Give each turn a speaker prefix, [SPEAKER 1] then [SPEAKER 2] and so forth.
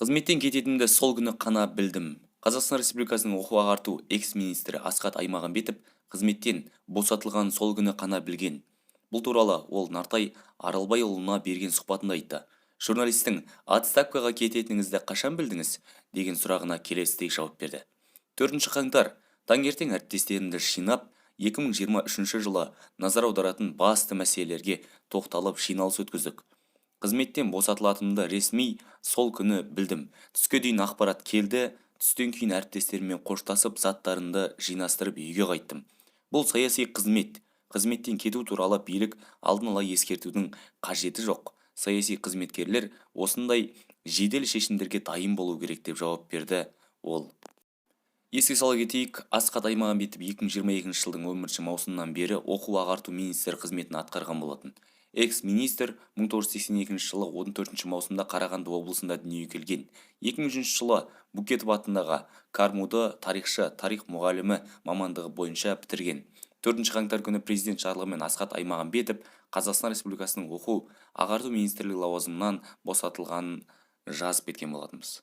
[SPEAKER 1] Қызметтен кететінімді сол күні қана білдім. Қазақстан Республикасының оқу-ағарту экс-министрі Асхат Аймағамбетов қызметтен босатылғанын сол күні қана білген. Бұл туралы ол Нартай Аралбайұлына берген сұхбатында айтты. Журналистің отставкаға кететініңізді қашан білдіңіз деген сұрағына келесідей жауап берді. 4 қаңтар таңертең әріптестерімді жинап 2023 жылы назар аударатын басты мәселелерге тоқталып жиналыс өткіздік. Қызметтен босатылатынымды ресми сол күні білдім. Түске дейін ақпарат келді. Түстен кейін әріптестеріммен қоштасып, заттарымды жинастырып үйге қайттым. Бұл саяси қызмет. Қызметтен кету туралы билік алдын ала ескертудің қажеті жоқ. Саяси қызметкерлер осындай жедел шешімдерге дайын болу керек деп жауап берді ол. Еске сала кетейік, Асхат Аймағамбетов 2022 жылдың 11 маусымнан бері оқу-ағарту министрі қызметін атқарған болатын. Экс-министр 1982 жылы 14 маусымда Қарағанды облысында дүниеге келген. 2003 жылы Букетов атындағы КарМУ-ды тарих мұғалімі мамандығы бойынша бітірген. 4 қаңтар күні президент жарлығымен Асхат Аймағамбетов Қазақстан Республикасының оқу-ағарту министрлігі лауазымынан босатылғанын жазып кеткен болатынбыз.